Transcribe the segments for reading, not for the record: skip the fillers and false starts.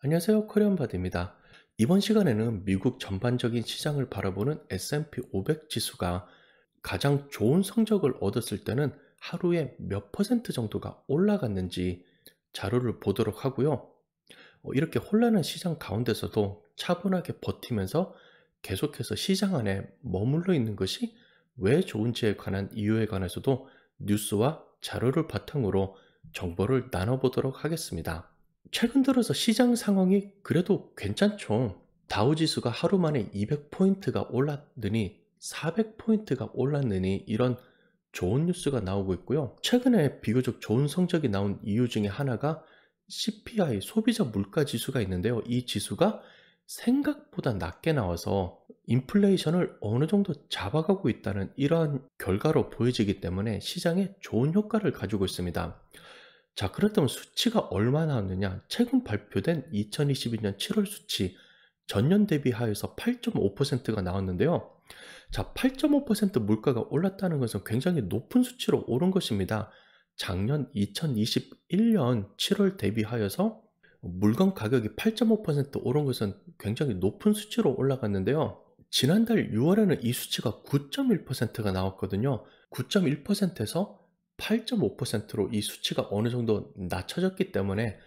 안녕하세요. 코리안바디입니다. 이번 시간에는 미국 전반적인 시장을 바라보는 S&P 500 지수가 가장 좋은 성적을 얻었을 때는 하루에 몇 퍼센트 정도가 올라갔는지 자료를 보도록 하고요. 이렇게 혼란한 시장 가운데서도 차분하게 버티면서 계속해서 시장 안에 머물러 있는 것이 왜 좋은지에 관한 이유에 관해서도 뉴스와 자료를 바탕으로 정보를 나눠보도록 하겠습니다. 최근 들어서 시장 상황이 그래도 괜찮죠. 다우지수가 하루 만에 200포인트가 올랐느니 400포인트가 올랐느니 이런 좋은 뉴스가 나오고 있고요. 최근에 비교적 좋은 성적이 나온 이유 중에 하나가 CPI 소비자 물가 지수가 있는데요. 이 지수가 생각보다 낮게 나와서 인플레이션을 어느 정도 잡아가고 있다는 이러한 결과로 보여지기 때문에 시장에 좋은 효과를 가지고 있습니다. 자, 그렇다면 수치가 얼마 나왔느냐? 최근 발표된 2022년 7월 수치 전년 대비하여서 8.5%가 나왔는데요. 자, 8.5% 물가가 올랐다는 것은 굉장히 높은 수치로 오른 것입니다. 작년 2021년 7월 대비하여서 물건 가격이 8.5% 오른 것은 굉장히 높은 수치로 올라갔는데요. 지난달 6월에는 이 수치가 9.1%가 나왔거든요. 9.1%에서 8.5%로 이 수치가 어느 정도 낮춰졌기 때문에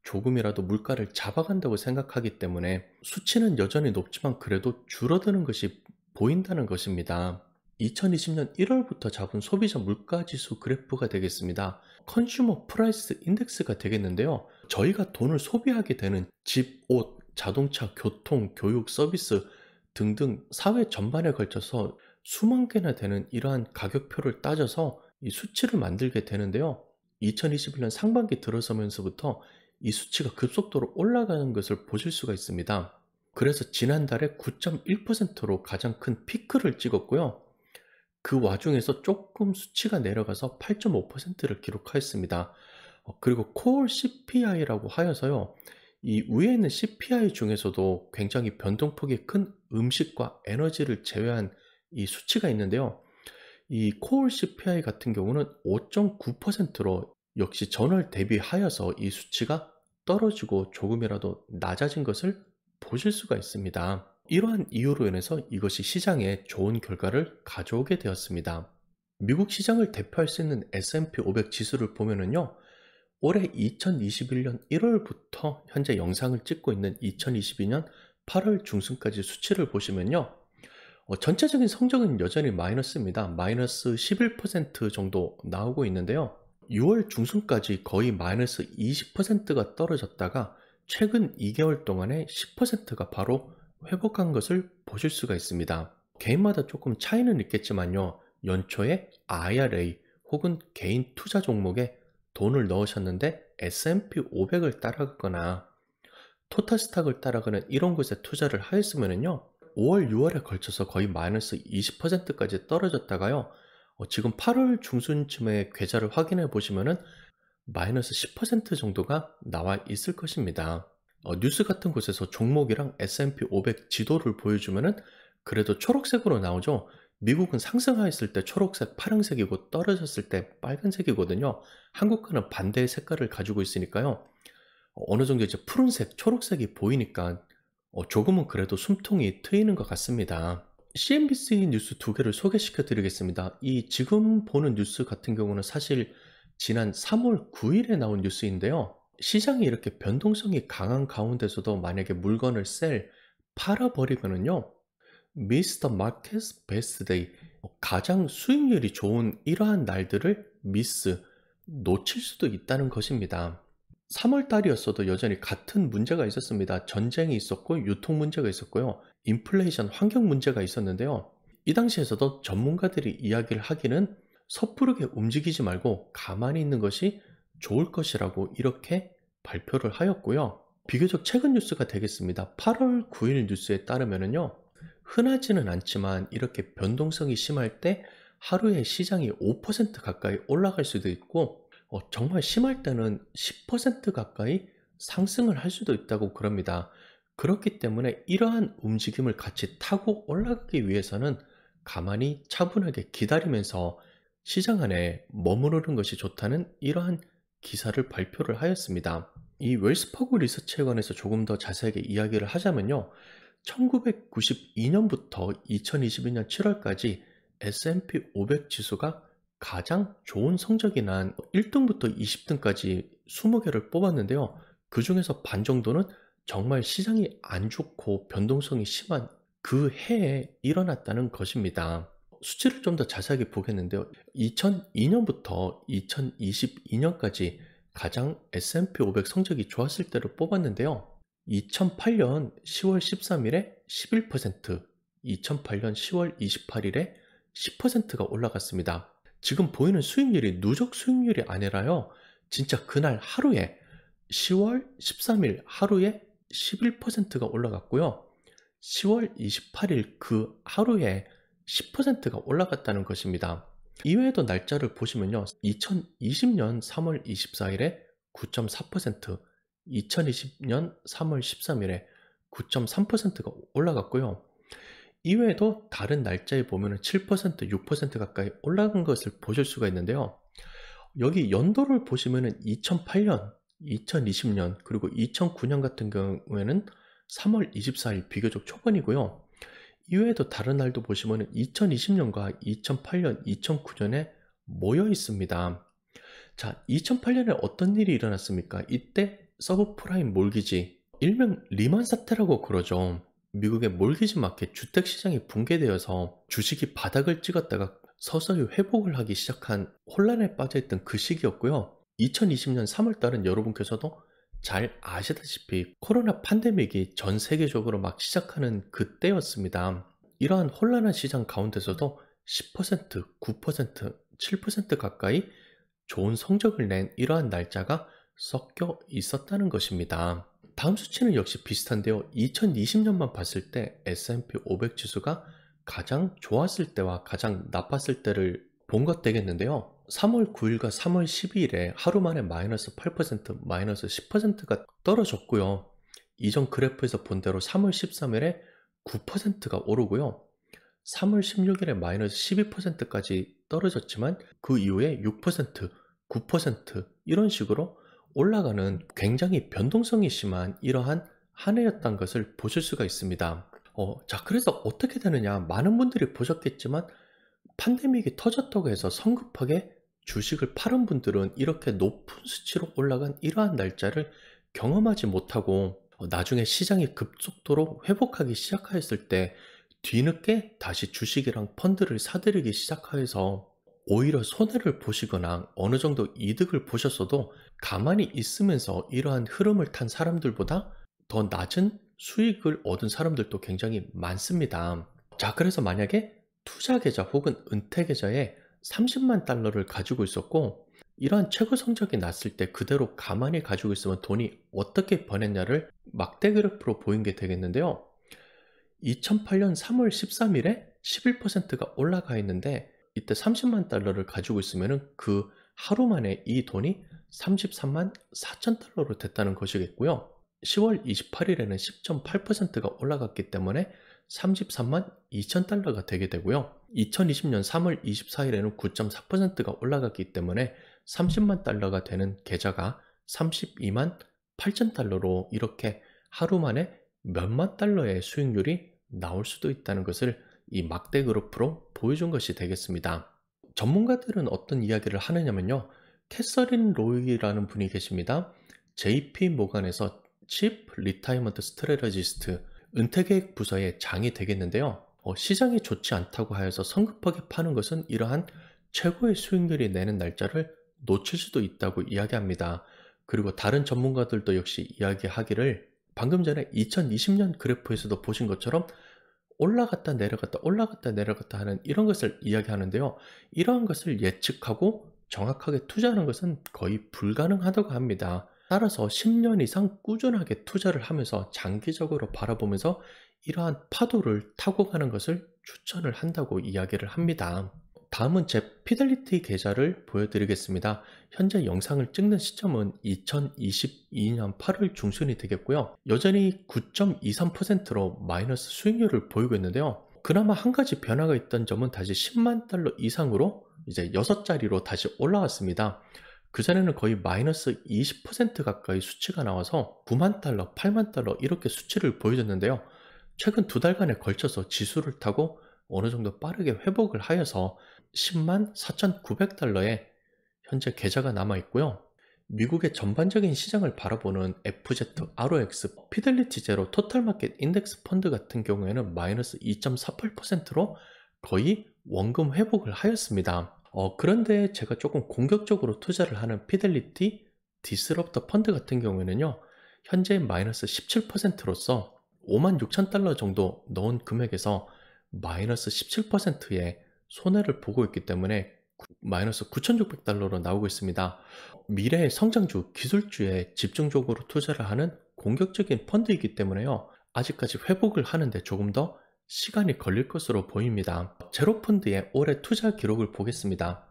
조금이라도 물가를 잡아간다고 생각하기 때문에 수치는 여전히 높지만 그래도 줄어드는 것이 보인다는 것입니다. 2020년 1월부터 잡은 소비자 물가지수 그래프가 되겠습니다. 컨슈머 프라이스 인덱스가 되겠는데요. 저희가 돈을 소비하게 되는 집, 옷, 자동차, 교통, 교육, 서비스 등등 사회 전반에 걸쳐서 수만 개나 되는 이러한 가격표를 따져서 이 수치를 만들게 되는데요. 2021년 상반기 들어서면서부터 이 수치가 급속도로 올라가는 것을 보실 수가 있습니다. 그래서 지난달에 9.1%로 가장 큰 피크를 찍었고요. 그 와중에서 조금 수치가 내려가서 8.5%를 기록하였습니다. 그리고 코어 CPI라고 하여서요. 이 위에 있는 CPI 중에서도 굉장히 변동폭이 큰 음식과 에너지를 제외한 이 수치가 있는데요. 이 코어 CPI 같은 경우는 5.9%로 역시 전월 대비하여서 이 수치가 떨어지고 조금이라도 낮아진 것을 보실 수가 있습니다. 이러한 이유로 인해서 이것이 시장에 좋은 결과를 가져오게 되었습니다. 미국 시장을 대표할 수 있는 S&P 500 지수를 보면은요, 올해 2021년 1월부터 현재 영상을 찍고 있는 2022년 8월 중순까지 수치를 보시면요, 전체적인 성적은 여전히 마이너스입니다. 마이너스 11% 정도 나오고 있는데요. 6월 중순까지 거의 마이너스 20%가 떨어졌다가 최근 2개월 동안에 10%가 바로 회복한 것을 보실 수가 있습니다. 개인마다 조금 차이는 있겠지만요. 연초에 IRA 혹은 개인 투자 종목에 돈을 넣으셨는데 S&P 500을 따라가거나 토탈스탁을 따라가는 이런 곳에 투자를 하였으면요. 5월, 6월에 걸쳐서 거의 마이너스 20%까지 떨어졌다가요. 지금 8월 중순쯤에 계좌를 확인해 보시면은 마이너스 10% 정도가 나와 있을 것입니다. 뉴스 같은 곳에서 종목이랑 S&P 500 지도를 보여주면은 그래도 초록색으로 나오죠. 미국은 상승하였을 때 초록색, 파란색이고 떨어졌을 때 빨간색이거든요. 한국과는 반대의 색깔을 가지고 있으니까요. 어느 정도 이제 푸른색, 초록색이 보이니까 조금은 그래도 숨통이 트이는 것 같습니다. CNBC 뉴스 두 개를 소개시켜 드리겠습니다. 이 지금 보는 뉴스 같은 경우는 사실 지난 3월 9일에 나온 뉴스인데요. 시장이 이렇게 변동성이 강한 가운데서도 만약에 물건을 팔아버리면은요. Miss the Market's Best Day, 가장 수익률이 좋은 이러한 날들을 놓칠 수도 있다는 것입니다. 3월 달이었어도 여전히 같은 문제가 있었습니다. 전쟁이 있었고 유통 문제가 있었고요. 인플레이션 환경 문제가 있었는데요. 이 당시에서도 전문가들이 이야기를 하기는 섣부르게 움직이지 말고 가만히 있는 것이 좋을 것이라고 이렇게 발표를 하였고요. 비교적 최근 뉴스가 되겠습니다. 8월 9일 뉴스에 따르면요. 흔하지는 않지만 이렇게 변동성이 심할 때 하루에 시장이 5% 가까이 올라갈 수도 있고 정말 심할 때는 10% 가까이 상승을 할 수도 있다고 그럽니다. 그렇기 때문에 이러한 움직임을 같이 타고 올라가기 위해서는 가만히 차분하게 기다리면서 시장 안에 머무르는 것이 좋다는 이러한 기사를 발표를 하였습니다. 이 웰스파고 리서치에 관해서 조금 더 자세하게 이야기를 하자면요. 1992년부터 2022년 7월까지 S&P 500 지수가 가장 좋은 성적이 난 1등부터 20등까지 20개를 뽑았는데요. 그 중에서 반 정도는 정말 시장이 안 좋고 변동성이 심한 그 해에 일어났다는 것입니다. 수치를 좀 더 자세하게 보겠는데요. 2002년부터 2022년까지 가장 S&P 500 성적이 좋았을 때를 뽑았는데요. 2008년 10월 13일에 11%, 2008년 10월 28일에 10%가 올라갔습니다. 지금 보이는 수익률이 누적 수익률이 아니라요. 진짜 그날 하루에 10월 13일 하루에 11%가 올라갔고요. 10월 28일 그 하루에 10%가 올라갔다는 것입니다. 이외에도 날짜를 보시면요. 2020년 3월 24일에 9.4%, 2020년 3월 13일에 9.3%가 올라갔고요. 이외에도 다른 날짜에 보면 7%, 6% 가까이 올라간 것을 보실 수가 있는데요. 여기 연도를 보시면 2008년, 2020년, 그리고 2009년 같은 경우에는 3월 24일 비교적 초반이고요. 이외에도 다른 날도 보시면 2020년과 2008년, 2009년에 모여 있습니다. 자, 2008년에 어떤 일이 일어났습니까? 이때 서브프라임 몰기지, 일명 리만 사태라고 그러죠. 미국의 몰기지 마켓 주택시장이 붕괴되어서 주식이 바닥을 찍었다가 서서히 회복을 하기 시작한 혼란에 빠져있던 그 시기였고요. 2020년 3월달은 여러분께서도 잘 아시다시피 코로나 팬데믹이 전 세계적으로 막 시작하는 그때였습니다. 이러한 혼란한 시장 가운데서도 10%, 9%, 7% 가까이 좋은 성적을 낸 이러한 날짜가 섞여 있었다는 것입니다. 다음 수치는 역시 비슷한데요. 2020년만 봤을 때 S&P 500 지수가 가장 좋았을 때와 가장 나빴을 때를 본 것 되겠는데요. 3월 9일과 3월 12일에 하루 만에 마이너스 8%, 마이너스 10%가 떨어졌고요. 이전 그래프에서 본 대로 3월 13일에 9%가 오르고요. 3월 16일에 마이너스 12%까지 떨어졌지만 그 이후에 6%, 9% 이런 식으로 올라가는 굉장히 변동성이 심한 이러한 한 해였던 것을 보실 수가 있습니다. 자, 그래서 어떻게 되느냐? 많은 분들이 보셨겠지만 팬데믹이 터졌다고 해서 성급하게 주식을 팔은 분들은 이렇게 높은 수치로 올라간 이러한 날짜를 경험하지 못하고 나중에 시장이 급속도로 회복하기 시작하였을 때 뒤늦게 다시 주식이랑 펀드를 사들이기 시작하여서 오히려 손해를 보시거나 어느 정도 이득을 보셨어도 가만히 있으면서 이러한 흐름을 탄 사람들보다 더 낮은 수익을 얻은 사람들도 굉장히 많습니다. 자, 그래서 만약에 투자 계좌 혹은 은퇴 계좌에 30만 달러를 가지고 있었고 이러한 최고 성적이 났을 때 그대로 가만히 가지고 있으면 돈이 어떻게 변했냐를 막대 그래프로 보인 게 되겠는데요. 2008년 3월 13일에 11%가 올라가 있는데 이때 30만 달러를 가지고 있으면 그 하루 만에 이 돈이 33만 4천 달러로 됐다는 것이겠고요. 10월 28일에는 10.8%가 올라갔기 때문에 33만 2천 달러가 되게 되고요. 2020년 3월 24일에는 9.4%가 올라갔기 때문에 30만 달러가 되는 계좌가 32만 8천 달러로 이렇게 하루 만에 몇만 달러의 수익률이 나올 수도 있다는 것을 이 막대 그래프로 보여준 것이 되겠습니다. 전문가들은 어떤 이야기를 하느냐면요. 캐서린 로이라는 분이 계십니다. JP 모간에서 Chief Retirement Strategist 은퇴계획 부서의 장이 되겠는데요. 시장이 좋지 않다고 하여서 성급하게 파는 것은 이러한 최고의 수익률이 내는 날짜를 놓칠 수도 있다고 이야기합니다. 그리고 다른 전문가들도 역시 이야기하기를 방금 전에 2020년 그래프에서도 보신 것처럼 올라갔다 내려갔다 올라갔다 내려갔다 하는 이런 것을 이야기하는데요. 이러한 것을 예측하고 정확하게 투자하는 것은 거의 불가능하다고 합니다. 따라서 10년 이상 꾸준하게 투자를 하면서 장기적으로 바라보면서 이러한 파도를 타고 가는 것을 추천을 한다고 이야기를 합니다. 다음은 제 피델리티 계좌를 보여드리겠습니다. 현재 영상을 찍는 시점은 2022년 8월 중순이 되겠고요. 여전히 9.23%로 마이너스 수익률을 보이고 있는데요. 그나마 한 가지 변화가 있던 점은 다시 10만 달러 이상으로 이제 6자리로 다시 올라왔습니다. 그전에는 거의 마이너스 20% 가까이 수치가 나와서 9만 달러, 8만 달러 이렇게 수치를 보여줬는데요. 최근 두 달간에 걸쳐서 지수를 타고 어느 정도 빠르게 회복을 하여서 10만 4,900달러에 현재 계좌가 남아 있고요. 미국의 전반적인 시장을 바라보는 FZ, ROX, 피델리티 제로, 토탈 마켓 인덱스 펀드 같은 경우에는 마이너스 2.48%로 거의 원금 회복을 하였습니다. 그런데 제가 조금 공격적으로 투자를 하는 피델리티 디스럽터 펀드 같은 경우에는요, 현재 마이너스 17%로서 5만 6천 달러 정도 넣은 금액에서 마이너스 17%의 손해를 보고 있기 때문에 마이너스 9,600달러로 나오고 있습니다. 미래의 성장주, 기술주에 집중적으로 투자를 하는 공격적인 펀드이기 때문에요. 아직까지 회복을 하는데 조금 더 시간이 걸릴 것으로 보입니다. 제로펀드의 올해 투자 기록을 보겠습니다.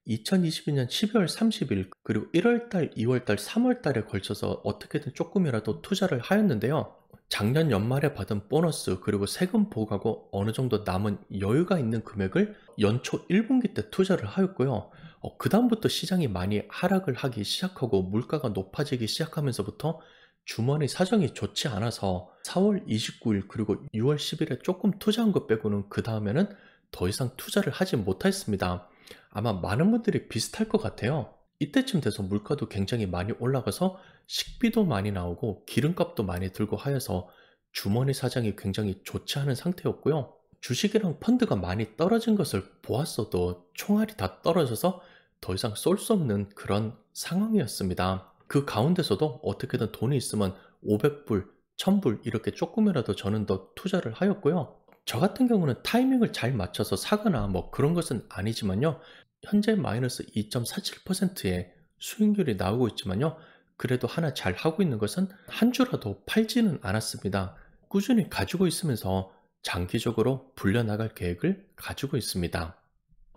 2022년 12월 30일 그리고 1월달, 2월달, 3월달에 걸쳐서 어떻게든 조금이라도 투자를 하였는데요. 작년 연말에 받은 보너스 그리고 세금 보고하고 어느 정도 남은 여유가 있는 금액을 연초 1분기 때 투자를 하였고요. 그 다음부터 시장이 많이 하락을 하기 시작하고 물가가 높아지기 시작하면서부터 주머니 사정이 좋지 않아서 4월 29일 그리고 6월 10일에 조금 투자한 것 빼고는 그 다음에는 더 이상 투자를 하지 못했습니다. 아마 많은 분들이 비슷할 것 같아요. 이때쯤 돼서 물가도 굉장히 많이 올라가서 식비도 많이 나오고 기름값도 많이 들고 하여서 주머니 사정이 굉장히 좋지 않은 상태였고요. 주식이랑 펀드가 많이 떨어진 것을 보았어도 총알이 다 떨어져서 더 이상 쏠 수 없는 그런 상황이었습니다. 그 가운데서도 어떻게든 돈이 있으면 500불, 1000불 이렇게 조금이라도 저는 더 투자를 하였고요. 저 같은 경우는 타이밍을 잘 맞춰서 사거나 뭐 그런 것은 아니지만요. 현재 마이너스 2.47%의 수익률이 나오고 있지만요. 그래도 하나 잘 하고 있는 것은 한 주라도 팔지는 않았습니다. 꾸준히 가지고 있으면서 장기적으로 불려나갈 계획을 가지고 있습니다.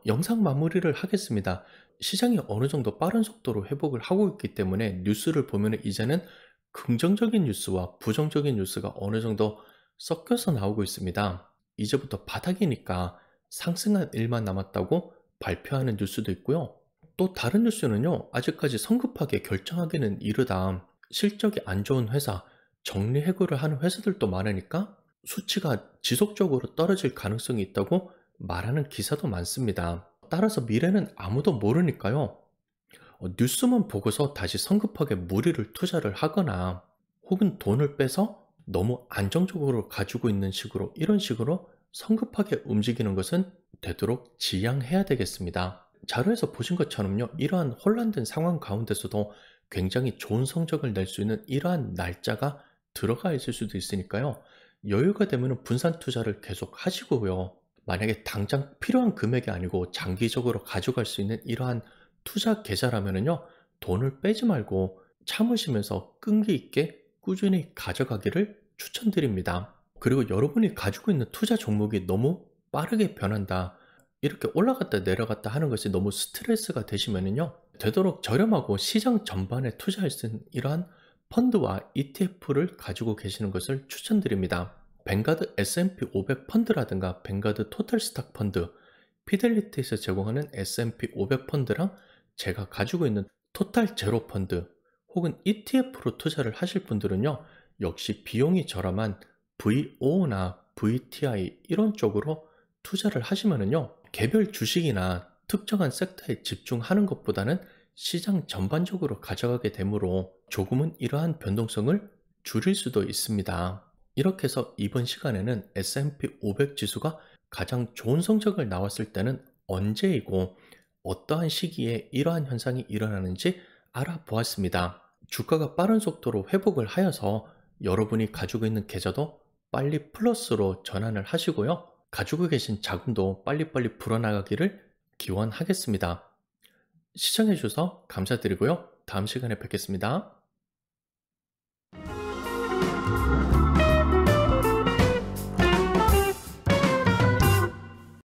영상 마무리를 하겠습니다. 시장이 어느 정도 빠른 속도로 회복을 하고 있기 때문에 뉴스를 보면 이제는 긍정적인 뉴스와 부정적인 뉴스가 어느 정도 섞여서 나오고 있습니다. 이제부터 바닥이니까 상승한 일만 남았다고 발표하는 뉴스도 있고요. 또 다른 뉴스는요, 아직까지 성급하게 결정하기는 이르다. 실적이 안 좋은 회사, 정리해고를 하는 회사들도 많으니까 수치가 지속적으로 떨어질 가능성이 있다고 말하는 기사도 많습니다. 따라서 미래는 아무도 모르니까요. 뉴스만 보고서 다시 성급하게 무리를 투자를 하거나 혹은 돈을 빼서 너무 안정적으로 가지고 있는 식으로 이런 식으로 성급하게 움직이는 것은 되도록 지양해야 되겠습니다. 자료에서 보신 것처럼요. 이러한 혼란된 상황 가운데서도 굉장히 좋은 성적을 낼 수 있는 이러한 날짜가 들어가 있을 수도 있으니까요. 여유가 되면 분산 투자를 계속 하시고요. 만약에 당장 필요한 금액이 아니고 장기적으로 가져갈 수 있는 이러한 투자 계좌라면요. 돈을 빼지 말고 참으시면서 끈기 있게 꾸준히 가져가기를 추천드립니다. 그리고 여러분이 가지고 있는 투자 종목이 너무 빠르게 변한다. 이렇게 올라갔다 내려갔다 하는 것이 너무 스트레스가 되시면요. 되도록 저렴하고 시장 전반에 투자할 수 있는 이러한 펀드와 ETF를 가지고 계시는 것을 추천드립니다. 뱅가드 S&P 500 펀드라든가 뱅가드 토탈 스탁 펀드, 피델리티에서 제공하는 S&P 500 펀드랑 제가 가지고 있는 토탈 제로 펀드 혹은 ETF로 투자를 하실 분들은요. 역시 비용이 저렴한 VO나 VTI 이런 쪽으로 투자를 하시면은요. 개별 주식이나 특정한 섹터에 집중하는 것보다는 시장 전반적으로 가져가게 되므로 조금은 이러한 변동성을 줄일 수도 있습니다. 이렇게 해서 이번 시간에는 S&P 500 지수가 가장 좋은 성적을 나왔을 때는 언제이고 어떠한 시기에 이러한 현상이 일어나는지 알아보았습니다. 주가가 빠른 속도로 회복을 하여서 여러분이 가지고 있는 계좌도 빨리 플러스로 전환을 하시고요. 가지고 계신 자금도 빨리빨리 불어나가기를 기원하겠습니다. 시청해주셔서 감사드리고요. 다음 시간에 뵙겠습니다.